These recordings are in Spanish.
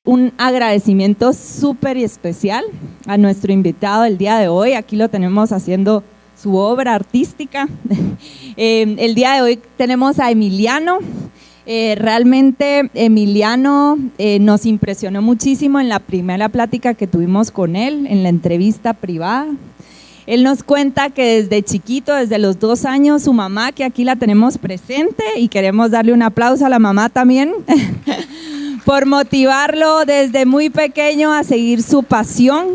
un agradecimiento súper especial a nuestro invitado del día de hoy. Aquí lo tenemos haciendo su obra artística. El día de hoy tenemos a Emiliano. Realmente Emiliano nos impresionó muchísimo en la primera plática que tuvimos con él, en la entrevista privada. Él nos cuenta que desde chiquito, desde los 2 años, su mamá, que aquí la tenemos presente, y queremos darle un aplauso a la mamá también, por motivarlo desde muy pequeño a seguir su pasión.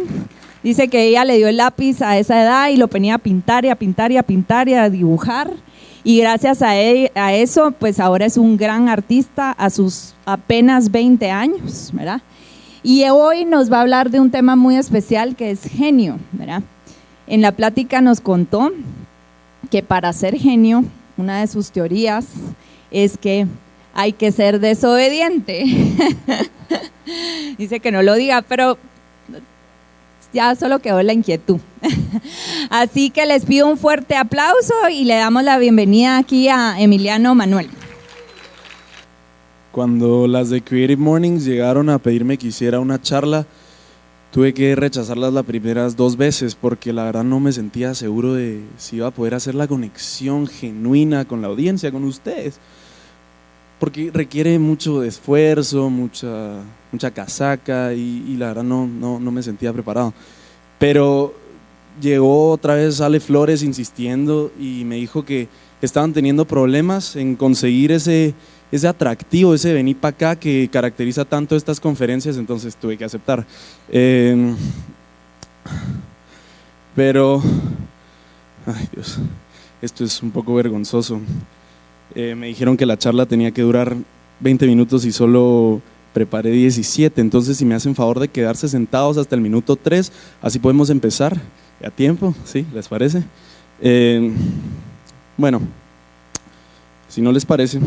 Dice que ella le dio el lápiz a esa edad y lo ponía a pintar y a pintar y a pintar y a dibujar. Y gracias a eso, pues ahora es un gran artista a sus apenas 20 años, ¿verdad? Y hoy nos va a hablar de un tema muy especial que es genio, ¿verdad? En la plática nos contó que para ser genio, una de sus teorías es que hay que ser desobediente. Dice que no lo diga, pero ya solo quedó la inquietud. Así que les pido un fuerte aplauso y le damos la bienvenida aquí a Emiliano Manuel. Cuando las de Creative Mornings llegaron a pedirme que hiciera una charla, tuve que rechazarlas las primeras 2 veces porque la verdad no me sentía seguro de si iba a poder hacer la conexión genuina con la audiencia, con ustedes. Porque requiere mucho esfuerzo, mucha casaca y la verdad no me sentía preparado. Pero llegó otra vez Ale Flores insistiendo y me dijo que estaban teniendo problemas en conseguir ese atractivo, ese venir para acá que caracteriza tanto estas conferencias, entonces tuve que aceptar. Pero, ay Dios, esto es un poco vergonzoso. Me dijeron que la charla tenía que durar 20 minutos y solo preparé 17, entonces si me hacen favor de quedarse sentados hasta el minuto 3, así podemos empezar a tiempo, ¿sí? ¿Les parece? Bueno, si no les parece,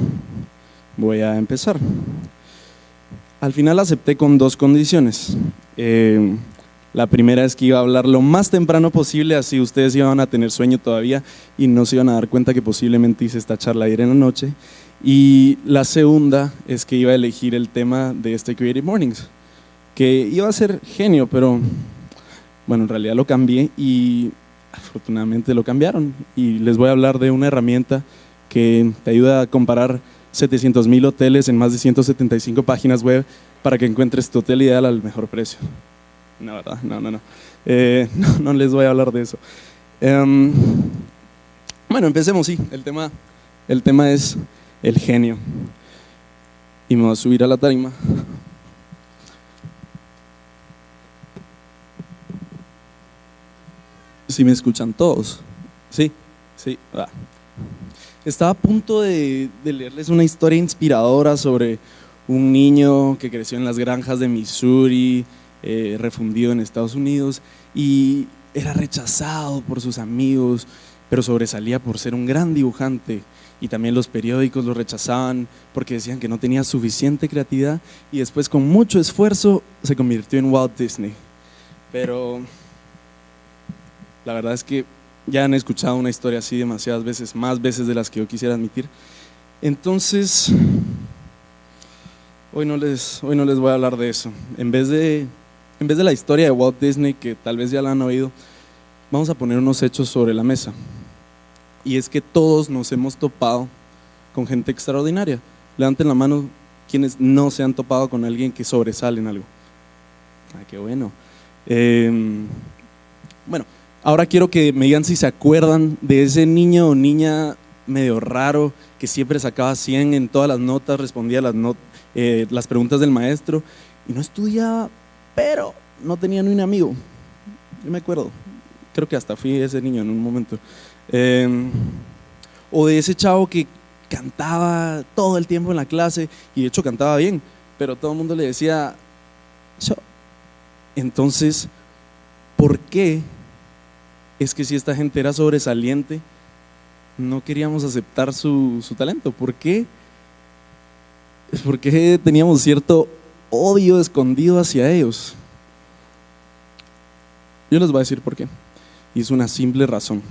voy a empezar. Al final acepté con 2 condiciones. La primera es que iba a hablar lo más temprano posible, así ustedes iban a tener sueño todavía y no se iban a dar cuenta que posiblemente hice esta charla ayer en la noche. Y la segunda es que iba a elegir el tema de este Creative Mornings, que iba a ser genio, pero bueno, en realidad lo cambié y afortunadamente lo cambiaron. Y les voy a hablar de una herramienta que te ayuda a comparar 700,000 hoteles en más de 175 páginas web para que encuentres tu hotel ideal al mejor precio. No, ¿verdad? No les voy a hablar de eso. Bueno, empecemos, sí. El tema es el genio. Y me voy a subir a la tarima. ¿Sí me escuchan todos? Sí, va. Estaba a punto de leerles una historia inspiradora sobre un niño que creció en las granjas de Missouri, refundido en Estados Unidos, y era rechazado por sus amigos, pero sobresalía por ser un gran dibujante, y también los periódicos lo rechazaban porque decían que no tenía suficiente creatividad, y después con mucho esfuerzo se convirtió en Walt Disney. Pero la verdad es que ya han escuchado una historia así demasiadas veces, más veces de las que yo quisiera admitir. Entonces, hoy no les voy a hablar de eso. En vez de la historia de Walt Disney, que tal vez ya la han oído, vamos a poner unos hechos sobre la mesa. Y es que todos nos hemos topado con gente extraordinaria. Levanten la mano quienes no se han topado con alguien que sobresale en algo. Qué bueno. Bueno, ahora quiero que me digan si se acuerdan de ese niño o niña medio raro que siempre sacaba 100 en todas las notas, respondía las preguntas del maestro y no estudiaba, pero no tenía ni un amigo. Yo me acuerdo, creo que hasta fui ese niño en un momento. O de ese chavo que cantaba todo el tiempo en la clase y de hecho cantaba bien, pero todo el mundo le decía "Cho". Entonces, ¿por qué es que si esta gente era sobresaliente no queríamos aceptar su talento? ¿Por qué teníamos cierto odio escondido hacia ellos? Yo les voy a decir por qué, y es una simple razón.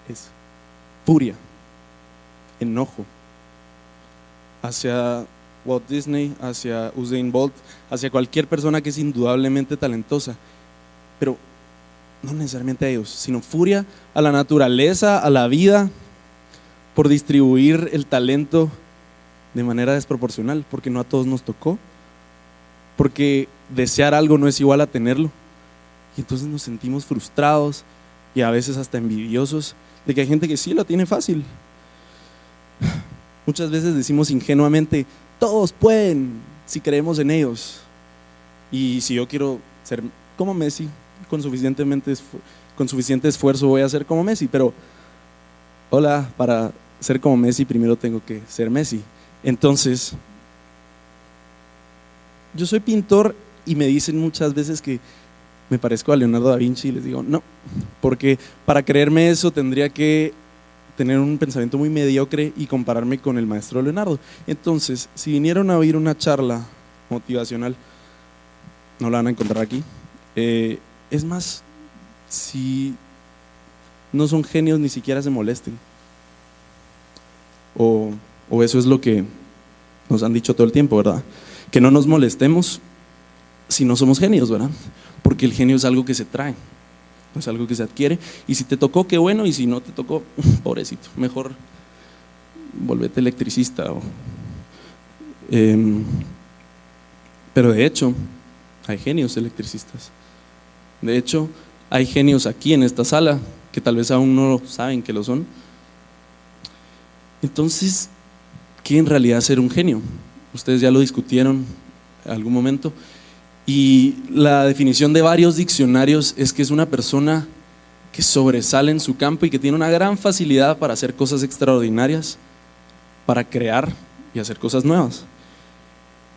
Es furia, enojo, hacia Walt Disney, hacia Usain Bolt, hacia cualquier persona que es indudablemente talentosa, pero no necesariamente a ellos, sino furia a la naturaleza, a la vida, por distribuir el talento de manera desproporcional, porque no a todos nos tocó, porque desear algo no es igual a tenerlo, y entonces nos sentimos frustrados y a veces hasta envidiosos de que hay gente que sí lo tiene fácil. Muchas veces decimos ingenuamente, todos pueden si creemos en ellos, y si yo quiero ser como Messi, con suficiente esfuerzo voy a ser como Messi, pero hola, para ser como Messi primero tengo que ser Messi. Entonces, yo soy pintor y me dicen muchas veces que me parezco a Leonardo da Vinci y les digo no, porque para creerme eso tendría que tener un pensamiento muy mediocre y compararme con el maestro Leonardo. Entonces, si vinieron a oír una charla motivacional, no la van a encontrar aquí. Es más, si no son genios ni siquiera se molesten. O eso es lo que nos han dicho todo el tiempo, ¿verdad? Que no nos molestemos si no somos genios, ¿verdad? Porque el genio es algo que se trae, no es algo que se adquiere, y si te tocó, qué bueno, y si no te tocó, pobrecito, mejor volvete electricista. Pero de hecho, hay genios electricistas. De hecho, hay genios aquí en esta sala que tal vez aún no saben que lo son. Entonces, ¿qué en realidad es ser un genio? Ustedes ya lo discutieron en algún momento, y la definición de varios diccionarios es que es una persona que sobresale en su campo y que tiene una gran facilidad para hacer cosas extraordinarias, para crear y hacer cosas nuevas.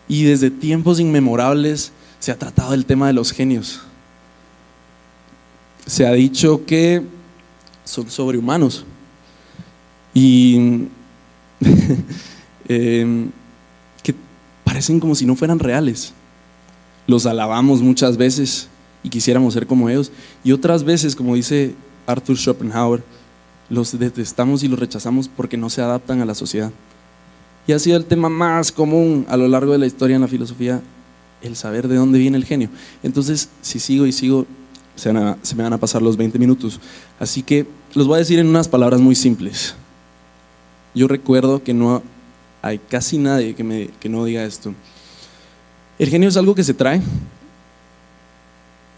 Y desde tiempos inmemorables se ha tratado el tema de los genios. Se ha dicho que son sobrehumanos y que parecen como si no fueran reales. Los alabamos muchas veces y quisiéramos ser como ellos, y otras veces, como dice Arthur Schopenhauer, los detestamos y los rechazamos porque no se adaptan a la sociedad. Y ha sido el tema más común a lo largo de la historia en la filosofía, el saber de dónde viene el genio. Entonces, si sigo y sigo, se me van a pasar los 20 minutos. Así que los voy a decir en unas palabras muy simples. Yo recuerdo que no hay casi nadie que no diga esto. El genio es algo que se trae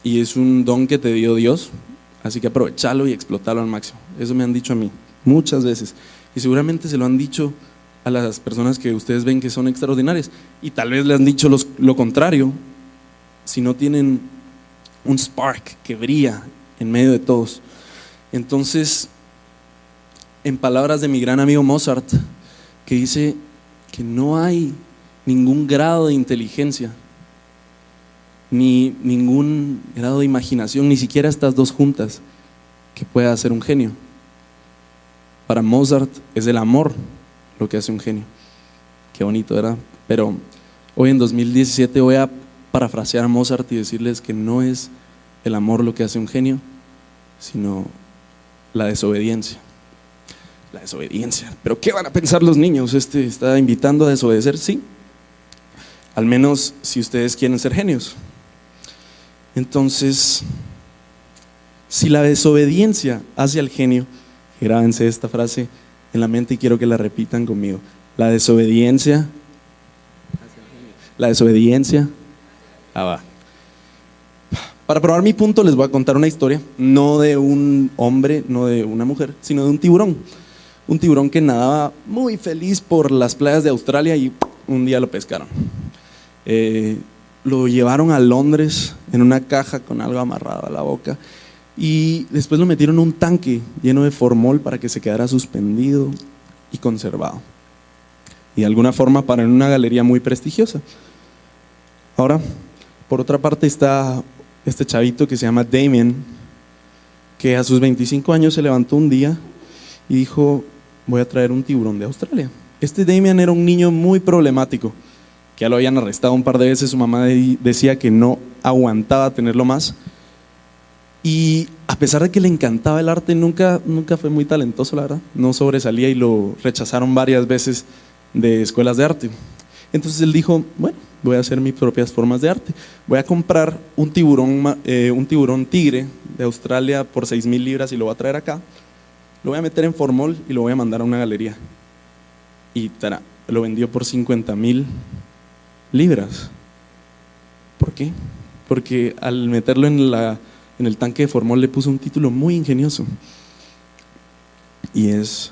y es un don que te dio Dios, así que aprovechalo y explotalo al máximo. Eso me han dicho a mí muchas veces, y seguramente se lo han dicho a las personas que ustedes ven que son extraordinarias, y tal vez le han dicho lo contrario, si no tienen un spark que brilla en medio de todos. Entonces, en palabras de mi gran amigo Mozart, que dice que no hay ningún grado de inteligencia, ni ningún grado de imaginación, ni siquiera estas dos juntas, que pueda hacer un genio. Para Mozart es el amor lo que hace un genio. Qué bonito, ¿verdad? Pero hoy en 2017 voy a parafrasear a Mozart y decirles que no es el amor lo que hace un genio, sino la desobediencia. La desobediencia. ¿Pero qué van a pensar los niños? ¿Está invitando a desobedecer? Sí. Al menos si ustedes quieren ser genios. Entonces, si la desobediencia hace al genio, grábense esta frase en la mente y quiero que la repitan conmigo. La desobediencia. Va. Para probar mi punto les voy a contar una historia, no de un hombre, no de una mujer, sino de un tiburón. Un tiburón que nadaba muy feliz por las playas de Australia y un día lo pescaron. Lo llevaron a Londres en una caja con algo amarrado a la boca y después lo metieron en un tanque lleno de formol para que se quedara suspendido y conservado, y de alguna forma para en una galería muy prestigiosa. Ahora, por otra parte está este chavito que se llama Damien, que a sus 25 años se levantó un día y dijo: voy a traer un tiburón de Australia. Este Damien era un niño muy problemático, que ya lo habían arrestado un par de veces, su mamá decía que no aguantaba tenerlo más, y a pesar de que le encantaba el arte, nunca fue muy talentoso, la verdad, no sobresalía y lo rechazaron varias veces de escuelas de arte. Entonces él dijo, bueno, voy a hacer mis propias formas de arte. Voy a comprar un tiburón tigre de Australia por 6,000 libras y lo voy a traer acá. Lo voy a meter en formol y lo voy a mandar a una galería. Y lo vendió por 50,000 libras. ¿Por qué? Porque al meterlo en el tanque de formol le puso un título muy ingenioso. Y es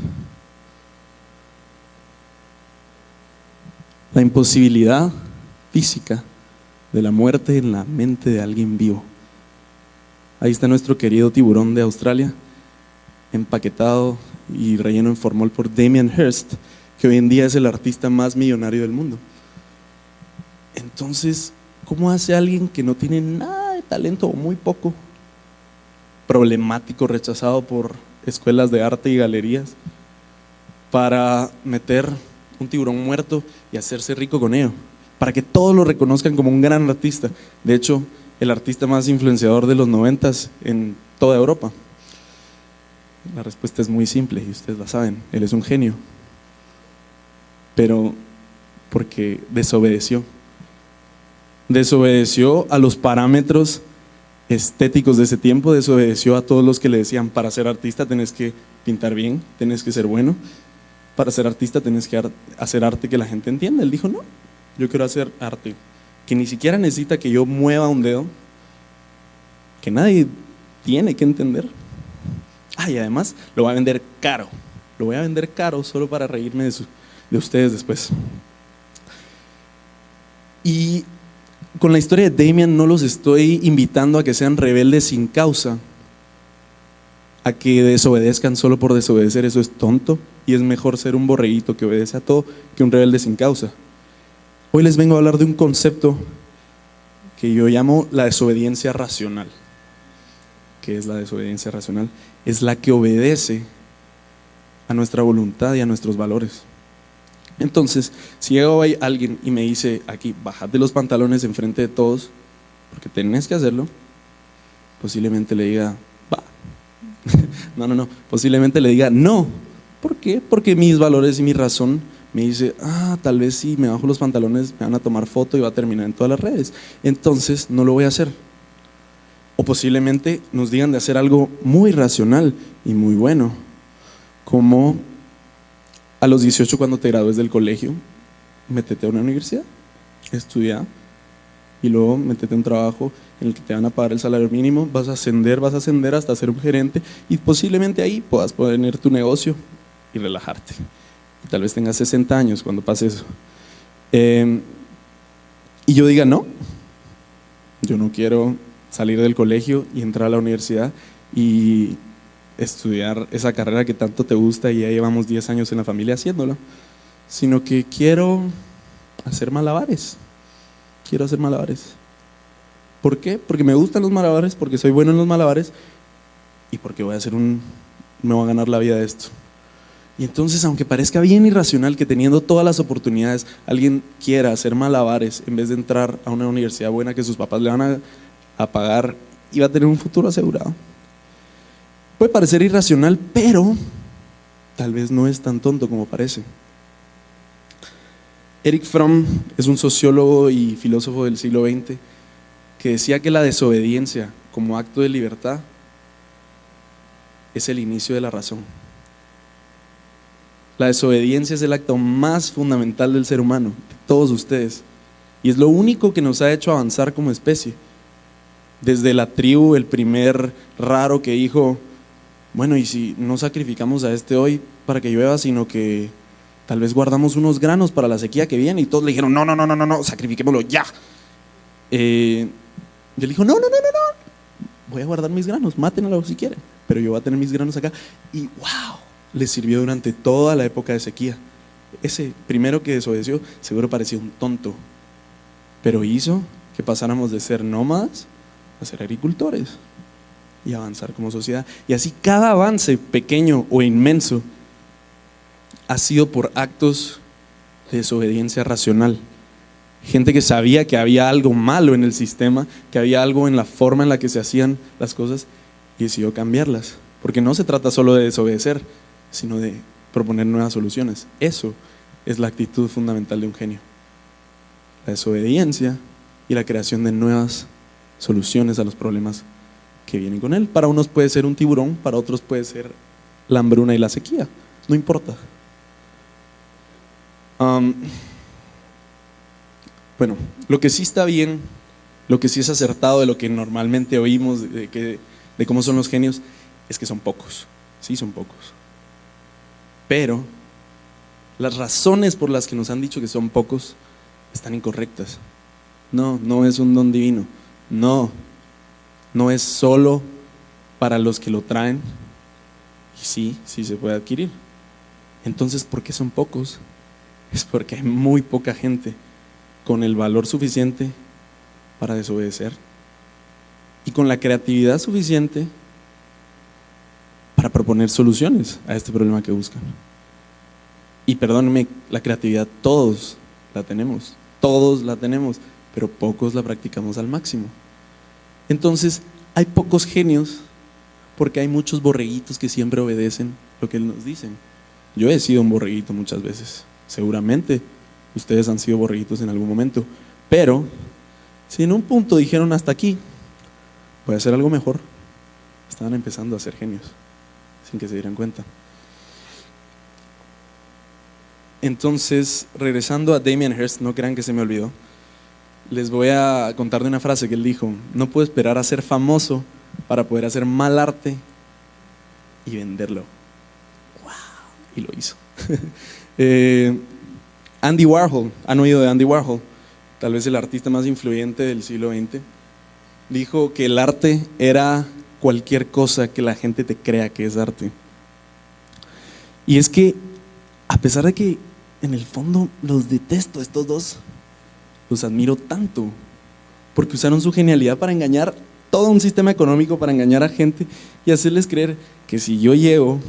la imposibilidad física de la muerte en la mente de alguien vivo. Ahí está nuestro querido tiburón de Australia, empaquetado y relleno en formol por Damien Hirst, que hoy en día es el artista más millonario del mundo. Entonces, ¿cómo hace alguien que no tiene nada de talento o muy poco, problemático, rechazado por escuelas de arte y galerías, para meter un tiburón muerto y hacerse rico con ello? Para que todos lo reconozcan como un gran artista. De hecho, el artista más influenciador de los 90s en toda Europa. La respuesta es muy simple y ustedes la saben, él es un genio. Pero porque desobedeció a los parámetros estéticos de ese tiempo, desobedeció a todos los que le decían, para ser artista tenés que pintar bien, tenés que ser bueno, para ser artista tenés que hacer arte que la gente entienda. Él dijo, no, yo quiero hacer arte que ni siquiera necesita que yo mueva un dedo, que nadie tiene que entender. Y además lo voy a vender caro, solo para reírme de ustedes después. Y con la historia de Damien no los estoy invitando a que sean rebeldes sin causa, a que desobedezcan solo por desobedecer. Eso es tonto, y es mejor ser un borreguito que obedece a todo que un rebelde sin causa. Hoy les vengo a hablar de un concepto que yo llamo la desobediencia racional. ¿Qué es la desobediencia racional? Es la que obedece a nuestra voluntad y a nuestros valores. Entonces, si llega hoy alguien y me dice aquí, bájate los pantalones enfrente de todos, porque tenés que hacerlo, posiblemente le diga, va. No, posiblemente le diga, no. ¿Por qué? Porque mis valores y mi razón me dice, tal vez si me bajo los pantalones me van a tomar foto y va a terminar en todas las redes. Entonces, no lo voy a hacer. O posiblemente nos digan de hacer algo muy racional y muy bueno, como a los 18, cuando te gradúes del colegio, métete a una universidad, estudia y luego métete a un trabajo en el que te van a pagar el salario mínimo, vas a ascender hasta ser un gerente, y posiblemente ahí puedas poner tu negocio y relajarte. Y tal vez tengas 60 años cuando pase eso. Y yo diga, no, yo no quiero salir del colegio y entrar a la universidad y estudiar esa carrera que tanto te gusta y ya llevamos 10 años en la familia haciéndolo, sino que quiero hacer malabares. ¿Por qué? Porque me gustan los malabares, porque soy bueno en los malabares y porque me voy a ganar la vida de esto. Y entonces, aunque parezca bien irracional que teniendo todas las oportunidades alguien quiera hacer malabares en vez de entrar a una universidad buena que sus papás le van a pagar y va a tener un futuro asegurado, puede parecer irracional, pero tal vez no es tan tonto como parece. Erich Fromm es un sociólogo y filósofo del siglo XX que decía que la desobediencia como acto de libertad es el inicio de la razón. La desobediencia es el acto más fundamental del ser humano, de todos ustedes, y es lo único que nos ha hecho avanzar como especie. Desde la tribu, el primer raro que dijo, bueno, y si no sacrificamos a este hoy para que llueva, sino que tal vez guardamos unos granos para la sequía que viene, y todos le dijeron, no, sacrifiquémoslo ya. Y él dijo, no, voy a guardar mis granos, mátenlo si quieren, pero yo voy a tener mis granos acá. Y wow, les sirvió durante toda la época de sequía. Ese primero que desobedeció seguro parecía un tonto, pero hizo que pasáramos de ser nómadas a ser agricultores y avanzar como sociedad. Y así cada avance, pequeño o inmenso, ha sido por actos de desobediencia racional. Gente que sabía que había algo malo en el sistema, que había algo en la forma en la que se hacían las cosas, y decidió cambiarlas. Porque no se trata solo de desobedecer, sino de proponer nuevas soluciones. Eso es la actitud fundamental de un genio: la desobediencia y la creación de nuevas soluciones a los problemas que vienen con él. Para unos puede ser un tiburón, para otros puede ser la hambruna y la sequía, no importa. Bueno, lo que sí está bien, lo que sí es acertado de lo que normalmente oímos de cómo son los genios, es que son pocos. Sí, son pocos. Pero las razones por las que nos han dicho que son pocos están incorrectas. No es un don divino. No es solo para los que lo traen. Y sí se puede adquirir. Entonces, ¿por qué son pocos? Es porque hay muy poca gente con el valor suficiente para desobedecer y con la creatividad suficiente para proponer soluciones a este problema que buscan. Y perdónenme, la creatividad todos la tenemos, pero pocos la practicamos al máximo. Entonces, hay pocos genios porque hay muchos borreguitos que siempre obedecen lo que nos dicen. Yo he sido un borreguito muchas veces, seguramente ustedes han sido borreguitos en algún momento, pero si en un punto dijeron hasta aquí, voy a hacer algo mejor, estaban empezando a ser genios sin que se dieran cuenta. Entonces, regresando a Damien Hirst, no crean que se me olvidó, les voy a contar de una frase que él dijo: no puedo esperar a ser famoso para poder hacer mal arte y venderlo. ¡Wow! Y lo hizo. Andy Warhol, ¿han oído de Andy Warhol? Tal vez el artista más influyente del siglo XX. Dijo que el arte era cualquier cosa que la gente te crea que es arte. Y es que, a pesar de que en el fondo los detesto, estos dos, los admiro tanto, porque usaron su genialidad para engañar todo un sistema económico, para engañar a gente y hacerles creer que si yo llego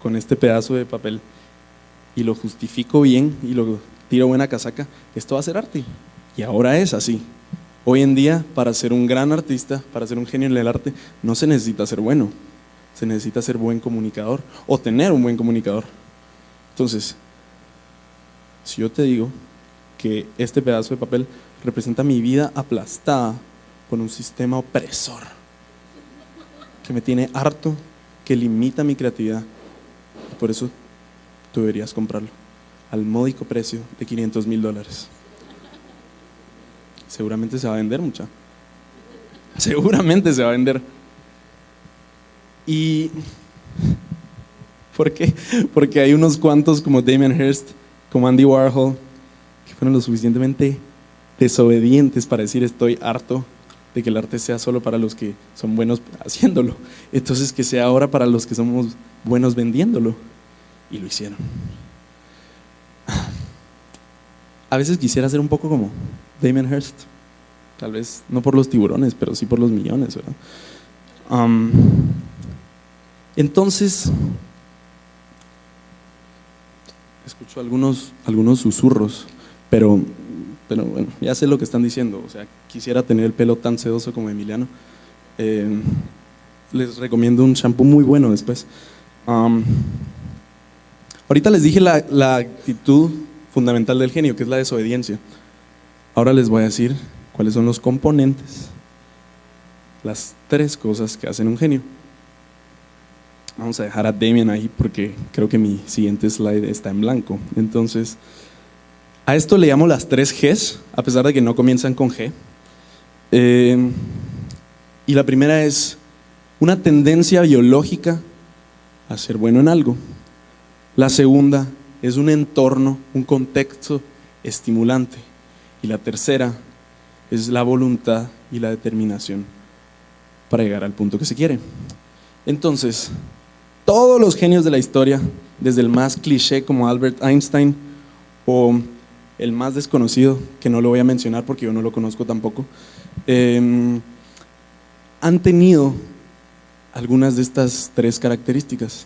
con este pedazo de papel y lo justifico bien y lo tiro buena casaca, esto va a ser arte. Y ahora es así. Hoy en día, para ser un gran artista, para ser un genio en el arte, no se necesita ser bueno, se necesita ser buen comunicador o tener un buen comunicador. Entonces, si yo te digo que este pedazo de papel representa mi vida aplastada por un sistema opresor que me tiene harto, que limita mi creatividad, y por eso tú deberías comprarlo al módico precio de $500,000. Seguramente se va a vender, mucha. Seguramente se va a vender. ¿Y por qué? Porque hay unos cuantos como Damien Hirst, como Andy Warhol, que fueron lo suficientemente desobedientes para decir: estoy harto de que el arte sea solo para los que son buenos haciéndolo, entonces que sea ahora para los que somos buenos vendiéndolo. Y lo hicieron. A veces quisiera ser un poco como Damien Hirst, tal vez no por los tiburones, pero sí por los millones, ¿verdad? Entonces, escucho algunos susurros, pero bueno, ya sé lo que están diciendo. O sea, quisiera tener el pelo tan sedoso como Emiliano. Les recomiendo un shampoo muy bueno después. Ahorita les dije la actitud fundamental del genio, que es la desobediencia. Ahora les voy a decir cuáles son los componentes, las 3 cosas que hacen un genio. Vamos a dejar a Damien ahí porque creo que mi siguiente slide está en blanco. Entonces, a esto le llamo las 3 Gs, a pesar de que no comienzan con G. Y la primera es una tendencia biológica a ser bueno en algo. La segunda es un entorno, un contexto estimulante. Y la tercera es la voluntad y la determinación para llegar al punto que se quiere. Entonces, todos los genios de la historia, desde el más cliché como Albert Einstein o el más desconocido, que no lo voy a mencionar porque yo no lo conozco tampoco, han tenido algunas de estas 3 características.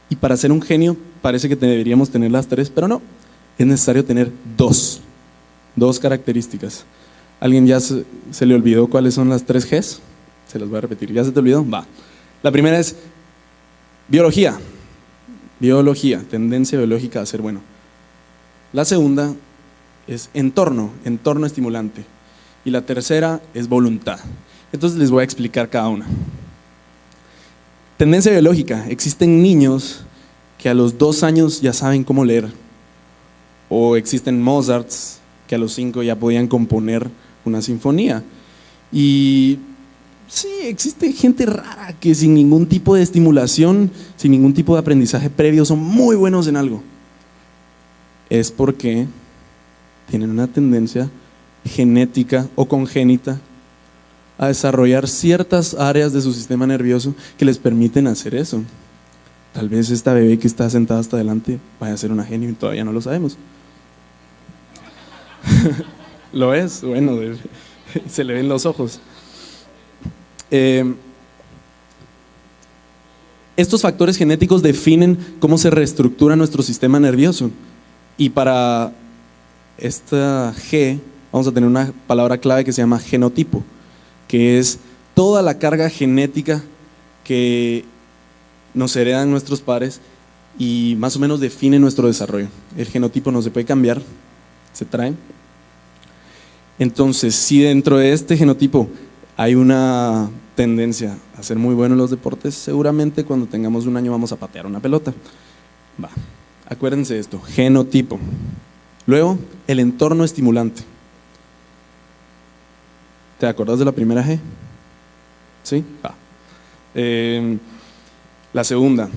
Y para ser un genio parece que deberíamos tener las 3, pero no, es necesario tener 2 características. ¿Alguien ya se le olvidó cuáles son las 3 Gs? Se las voy a repetir. ¿Ya se te olvidó? Va. La primera es biología, tendencia biológica a ser bueno. La segunda es entorno estimulante. Y la tercera es voluntad. Entonces les voy a explicar cada una. Tendencia biológica. Existen niños que a los 2 años ya saben cómo leer. O existen Mozarts que a los 5 ya podían componer una sinfonía. Y sí, existe gente rara que sin ningún tipo de estimulación, sin ningún tipo de aprendizaje previo, son muy buenos en algo. Es porque tienen una tendencia genética o congénita a desarrollar ciertas áreas de su sistema nervioso que les permiten hacer eso. Tal vez esta bebé que está sentada hasta adelante vaya a ser una genio y todavía no lo sabemos. ¿Lo es? Bueno, se le ven los ojos. Estos factores genéticos definen cómo se reestructura nuestro sistema nervioso. Y para esta G vamos a tener una palabra clave que se llama genotipo, que es toda la carga genética que nos heredan nuestros padres y más o menos define nuestro desarrollo. El genotipo no se puede cambiar, se trae. Entonces, si dentro de este genotipo hay una tendencia a ser muy bueno en los deportes, seguramente cuando tengamos 1 año vamos a patear una pelota. Acuérdense de esto, genotipo. Luego, el entorno estimulante. ¿Te acuerdas de la primera G? ¿Sí? La segunda,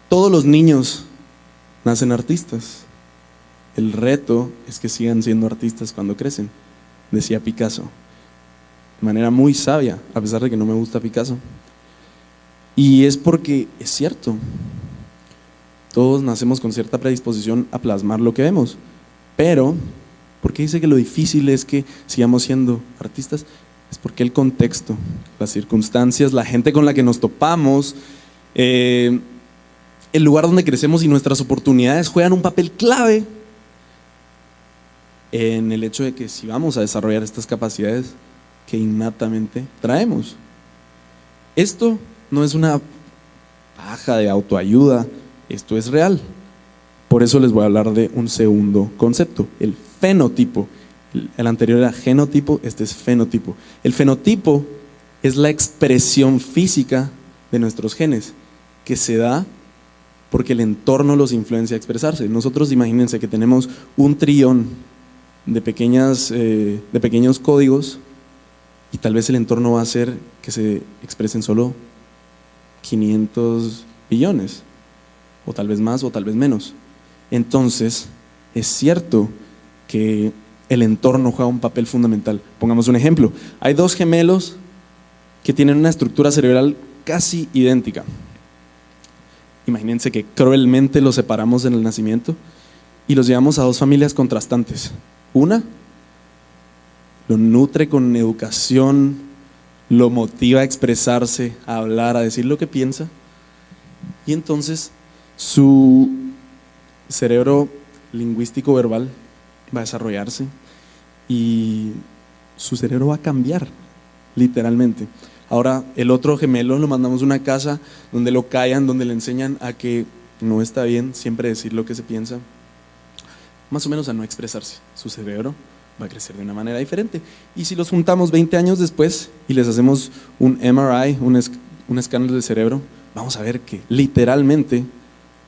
todos los niños nacen artistas. El reto es que sigan siendo artistas cuando crecen, decía Picasso, de manera muy sabia, a pesar de que no me gusta Picasso. Y es porque es cierto, todos nacemos con cierta predisposición a plasmar lo que vemos, pero ¿por qué dice que lo difícil es que sigamos siendo artistas? Es porque el contexto, las circunstancias, la gente con la que nos topamos, el lugar donde crecemos y nuestras oportunidades juegan un papel clave en el hecho de que si vamos a desarrollar estas capacidades que innatamente traemos. Esto no es una paja de autoayuda, esto es real. Por eso les voy a hablar de un segundo concepto, el fenotipo. El anterior era genotipo, este es fenotipo. El fenotipo es la expresión física de nuestros genes, que se da porque el entorno los influencia a expresarse. Nosotros imagínense que tenemos 1 trillón de pequeños códigos y tal vez el entorno va a hacer que se expresen solo 500 billones, o tal vez más o tal vez menos. Entonces, es cierto que el entorno juega un papel fundamental. Pongamos un ejemplo, hay 2 gemelos que tienen una estructura cerebral casi idéntica. Imagínense que cruelmente los separamos en el nacimiento y los llevamos a 2 familias contrastantes. Una lo nutre con educación, lo motiva a expresarse, a hablar, a decir lo que piensa, y entonces su cerebro lingüístico verbal va a desarrollarse y su cerebro va a cambiar, literalmente. Ahora, el otro gemelo lo mandamos a una casa donde lo callan, donde le enseñan a que no está bien siempre decir lo que se piensa, más o menos a no expresarse. Su cerebro va a crecer de una manera diferente. Y si los juntamos 20 años después y les hacemos un MRI, un escáner de cerebro, vamos a ver que literalmente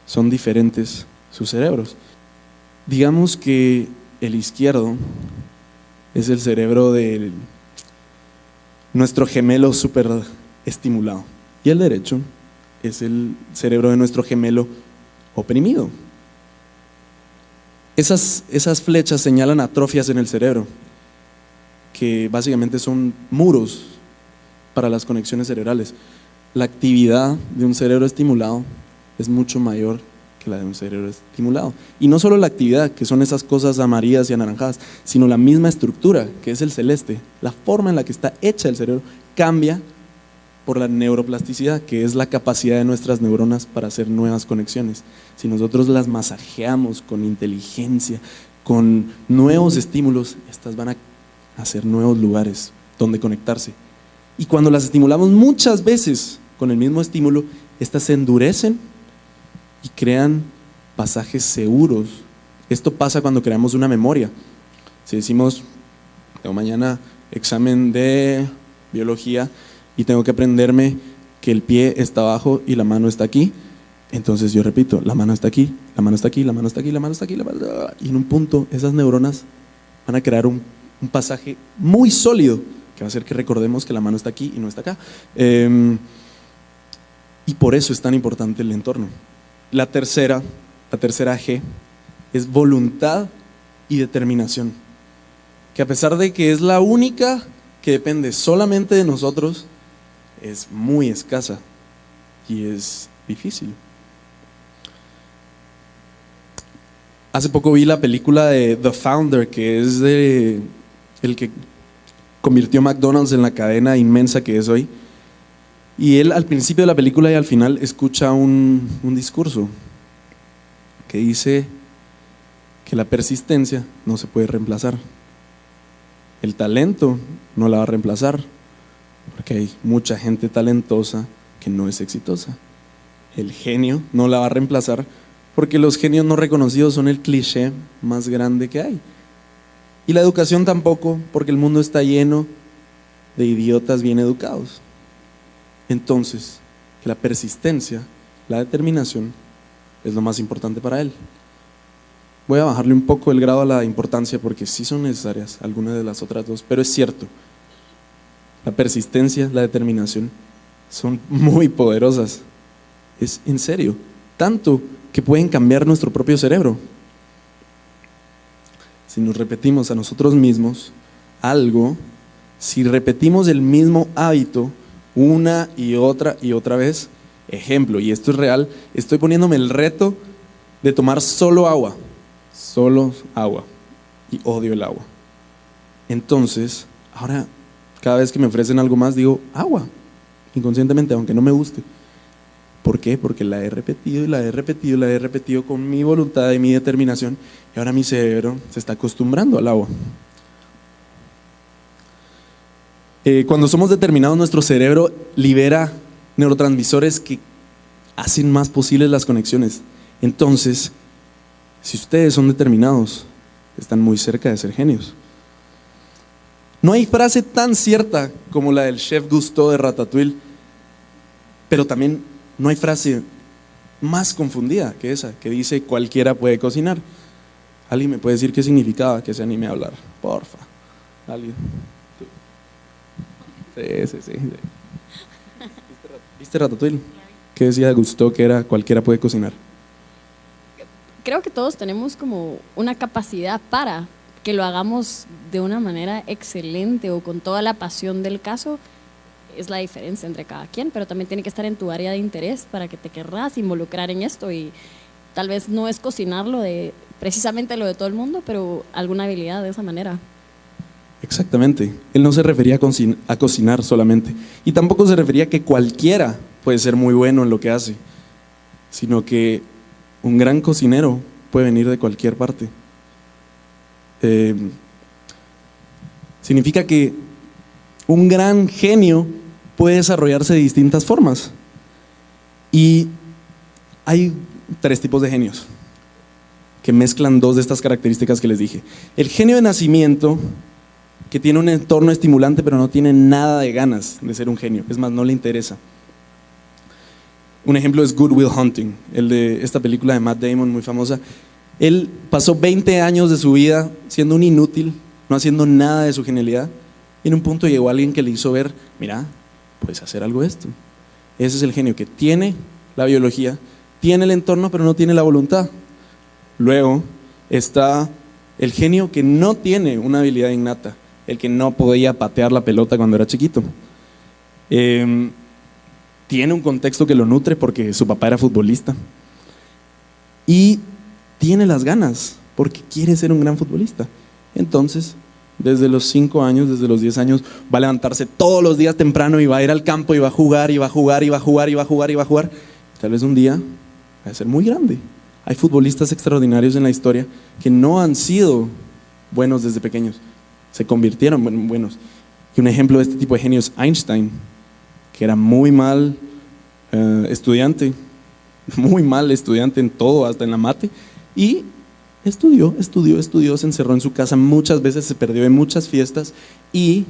son diferentes sus cerebros. Digamos que el izquierdo es el cerebro de nuestro gemelo súper estimulado y el derecho es el cerebro de nuestro gemelo oprimido. Esas flechas señalan atrofias en el cerebro, que básicamente son muros para las conexiones cerebrales. La actividad de un cerebro estimulado es mucho mayor que la de un cerebro estimulado. Y no solo la actividad, que son esas cosas amarillas y anaranjadas, sino la misma estructura, que es el celeste. La forma en la que está hecha el cerebro cambia por la neuroplasticidad, que es la capacidad de nuestras neuronas para hacer nuevas conexiones. Si nosotros las masajeamos con inteligencia, con nuevos estímulos, estas van a hacer nuevos lugares donde conectarse. Y cuando las estimulamos muchas veces con el mismo estímulo, estas se endurecen y crean pasajes seguros Esto pasa cuando creamos una memoria. Si decimos, tengo mañana examen de biología y tengo que aprenderme que el pie está abajo y la mano está aquí, entonces yo repito, la mano está aquí, la mano está aquí, la mano está aquí, la mano está aquí, y en un punto esas neuronas van a crear un pasaje muy sólido que va a hacer que recordemos que la mano está aquí y no está acá. Y por eso es tan importante el entorno. La tercera G es voluntad y determinación, que a pesar de que es la única que depende solamente de nosotros, es muy escasa y es difícil. Hace poco vi la película de The Founder, que es de el que convirtió McDonald's en la cadena inmensa que es hoy. Y él al principio de la película y al final escucha un discurso que dice que la persistencia no se puede reemplazar. El talento no la va a reemplazar, porque hay mucha gente talentosa que no es exitosa. El genio no la va a reemplazar, porque los genios no reconocidos son el cliché más grande que hay. Y la educación tampoco, porque el mundo está lleno de idiotas bien educados. Entonces, la persistencia, la determinación, es lo más importante para él. Voy a bajarle un poco el grado a la importancia porque sí son necesarias algunas de las otras dos, pero es cierto, la persistencia, la determinación son muy poderosas. Es en serio, tanto que pueden cambiar nuestro propio cerebro. Si nos repetimos a nosotros mismos algo, si repetimos el mismo hábito una y otra vez, ejemplo, y esto es real, estoy poniéndome el reto de tomar solo agua, y odio el agua. Entonces, ahora cada vez que me ofrecen algo más digo agua, inconscientemente, aunque no me guste. ¿Por qué? Porque la he repetido y la he repetido y la he repetido con mi voluntad y mi determinación, y ahora mi cerebro se está acostumbrando al agua. Cuando somos determinados, nuestro cerebro libera neurotransmisores que hacen más posibles las conexiones. Entonces, si ustedes son determinados, están muy cerca de ser genios. No hay frase tan cierta como la del chef Gusteau de Ratatouille, pero también no hay frase más confundida que esa, que dice cualquiera puede cocinar. ¿Alguien me puede decir qué significaba? Que se anime a hablar, porfa. ¿Alguien? Sí. ¿Viste Ratatouille? ¿Qué decía Gusteau que era cualquiera puede cocinar? Creo que todos tenemos como una capacidad para que lo hagamos de una manera excelente o con toda la pasión del caso. Es la diferencia entre cada quien, pero también tiene que estar en tu área de interés para que te querrás involucrar en esto, y tal vez no es cocinarlo de precisamente lo de todo el mundo, pero alguna habilidad de esa manera. Exactamente, él no se refería a cocinar solamente, y tampoco se refería a que cualquiera puede ser muy bueno en lo que hace, sino que un gran cocinero puede venir de cualquier parte. Significa que un gran genio puede desarrollarse de distintas formas, y hay 3 tipos de genios que mezclan 2 de estas características que les dije. El genio de nacimiento, que tiene un entorno estimulante pero no tiene nada de ganas de ser un genio, es más, no le interesa. Un ejemplo es Good Will Hunting, el de esta película de Matt Damon muy famosa. Él pasó 20 años de su vida siendo un inútil, no haciendo nada de su genialidad, y en un punto llegó alguien que le hizo ver, mira, puedes hacer algo de esto. Ese es el genio que tiene la biología, tiene el entorno pero no tiene la voluntad. Luego está el genio que no tiene una habilidad innata, el que no podía patear la pelota cuando era chiquito. Tiene un contexto que lo nutre porque su papá era futbolista, y tiene las ganas porque quiere ser un gran futbolista. Entonces, desde los 5 años, desde los 10 años, va a levantarse todos los días temprano y va a ir al campo y va a jugar, y va a jugar, y va a jugar, y va a jugar, y va a jugar. Tal vez un día va a ser muy grande. Hay futbolistas extraordinarios en la historia que no han sido buenos desde pequeños, se convirtieron en buenos. Y un ejemplo de este tipo de genio es Einstein, que era muy mal estudiante, muy mal estudiante en todo, hasta en la mate, y estudió, se encerró en su casa muchas veces, se perdió en muchas fiestas y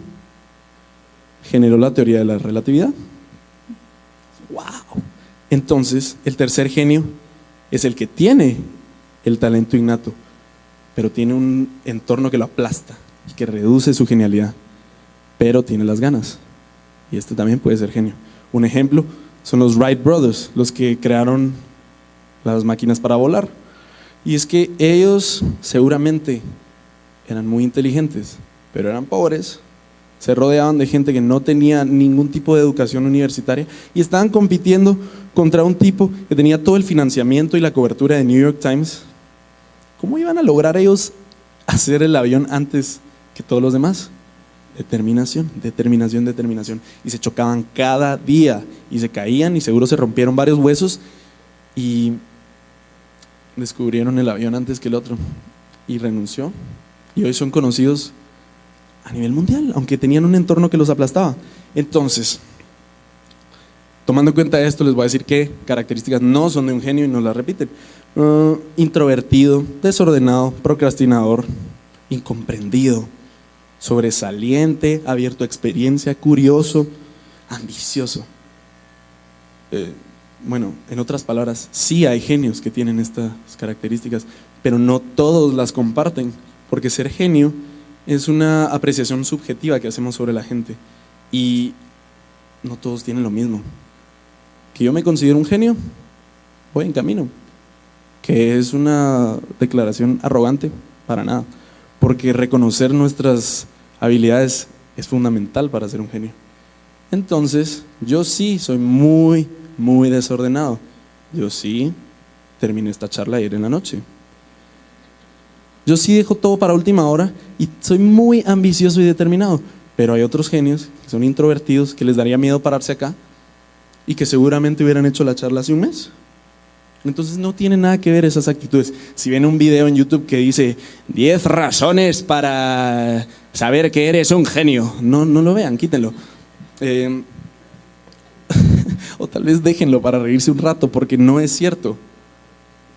generó la teoría de la relatividad. ¡Wow! Entonces, el tercer genio es el que tiene el talento innato, pero tiene un entorno que lo aplasta y que reduce su genialidad, pero tiene las ganas. Y este también puede ser genio. Un ejemplo son los Wright Brothers, los que crearon las máquinas para volar. Y es que ellos seguramente eran muy inteligentes, pero eran pobres, se rodeaban de gente que no tenía ningún tipo de educación universitaria y estaban compitiendo contra un tipo que tenía todo el financiamiento y la cobertura de New York Times. ¿Cómo iban a lograr ellos hacer el avión antes que todos los demás? Determinación. Y se chocaban cada día y se caían y seguro se rompieron varios huesos y descubrieron el avión antes que el otro y renunció. Y hoy son conocidos a nivel mundial, aunque tenían un entorno que los aplastaba. Entonces, tomando en cuenta esto, les voy a decir qué características no son de un genio y no las repiten. Introvertido, desordenado, procrastinador, incomprendido, sobresaliente, abierto a experiencia, curioso, ambicioso. Bueno, en otras palabras, sí hay genios que tienen estas características, pero no todos las comparten, porque ser genio es una apreciación subjetiva que hacemos sobre la gente y no todos tienen lo mismo. Que yo me considero un genio, voy en camino. Que es una declaración arrogante, para nada, porque reconocer nuestras habilidades es fundamental para ser un genio. Entonces, yo sí soy muy desordenado. Yo sí terminé esta charla ayer en la noche. Yo sí dejo todo para última hora y soy muy ambicioso y determinado. Pero hay otros genios que son introvertidos, que les daría miedo pararse acá y que seguramente hubieran hecho la charla hace un mes. Entonces no tiene nada que ver esas actitudes. Si ven un video en YouTube que dice 10 razones para saber que eres un genio, no lo vean, quítenlo. O tal vez déjenlo para reírse un rato, porque no es cierto.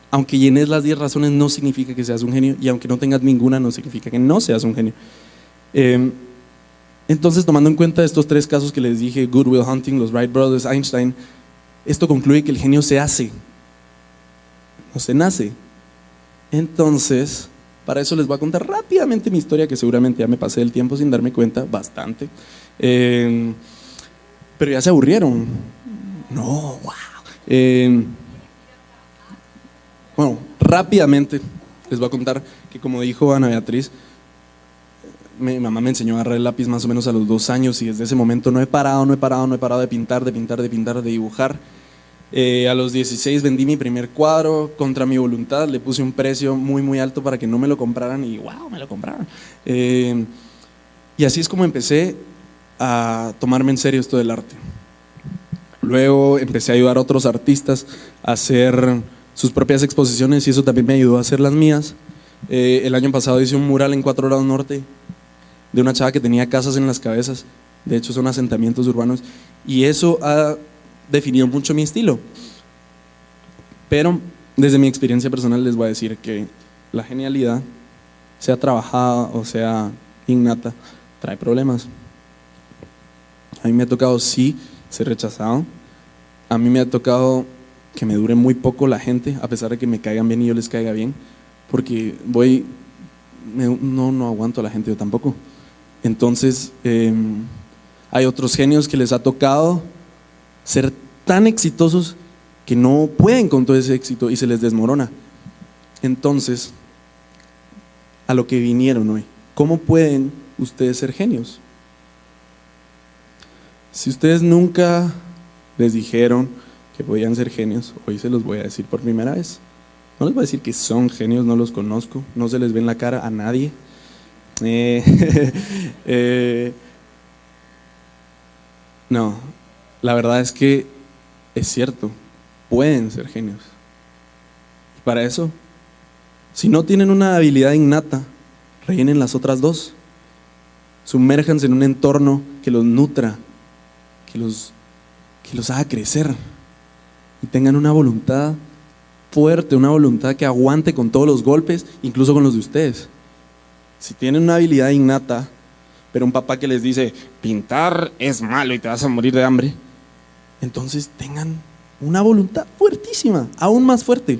Aunque llenes las 10 razones no significa que seas un genio, y aunque no tengas ninguna no significa que no seas un genio. Entonces, tomando en cuenta estos 3 casos que les dije, Good Will Hunting, los Wright Brothers, Einstein, esto concluye que el genio se hace, no se nace. Entonces, para eso les voy a contar rápidamente mi historia, que seguramente ya me pasé el tiempo sin darme cuenta, bastante. Pero ya se aburrieron. No, wow. Bueno, rápidamente les voy a contar que, como dijo Ana Beatriz, mi mamá me enseñó a agarrar el lápiz más o menos a los 2 años y desde ese momento no he parado de pintar, de dibujar. A los 16 vendí mi primer cuadro contra mi voluntad, le puse un precio muy alto para que no me lo compraran y wow, me lo compraron. Y así es como empecé a tomarme en serio esto del arte. Luego empecé a ayudar a otros artistas a hacer sus propias exposiciones y eso también me ayudó a hacer las mías. El año pasado hice un mural en 4 grados norte de una chava que tenía casas en las cabezas, de hecho son asentamientos urbanos, y eso ha definido mucho mi estilo. Pero desde mi experiencia personal les voy a decir que la genialidad, sea trabajada o sea innata, trae problemas. A mí me ha tocado sí ser rechazado, a mí me ha tocado que me dure muy poco la gente, a pesar de que me caigan bien y yo les caiga bien, porque no aguanto a la gente yo tampoco. Entonces hay otros genios que les ha tocado ser tan exitosos que no pueden con todo ese éxito y se les desmorona. Entonces, a lo que vinieron hoy, ¿cómo pueden ustedes ser genios? Si ustedes nunca les dijeron que podían ser genios, hoy se los voy a decir por primera vez. No les voy a decir que son genios, no los conozco, no se les ve en la cara a nadie. No, la verdad es que es cierto, pueden ser genios. Y para eso, si no tienen una habilidad innata, rellenen las otras 2. Sumérjanse en un entorno que los nutra, que los haga crecer y tengan una voluntad fuerte, una voluntad que aguante con todos los golpes, incluso con los de ustedes. Si tienen una habilidad innata, pero un papá que les dice, pintar es malo y te vas a morir de hambre, entonces tengan una voluntad fuertísima, aún más fuerte.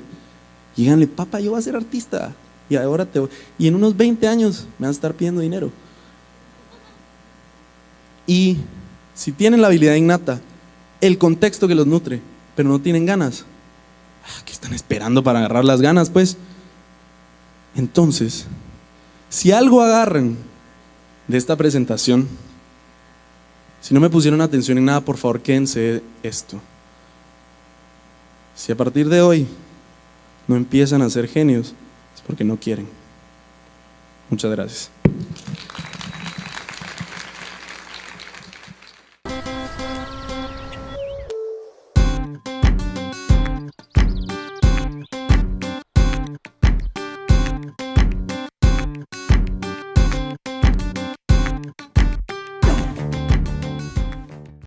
Y díganle, papá, yo voy a ser artista y en unos 20 años me vas a estar pidiendo dinero. Y si tienen la habilidad innata, el contexto que los nutre, pero no tienen ganas, ¿qué están esperando para agarrar las ganas? Pues, entonces, si algo agarran de esta presentación, si no me pusieron atención en nada, por favor, quédense esto. Si a partir de hoy no empiezan a ser genios, es porque no quieren. Muchas gracias.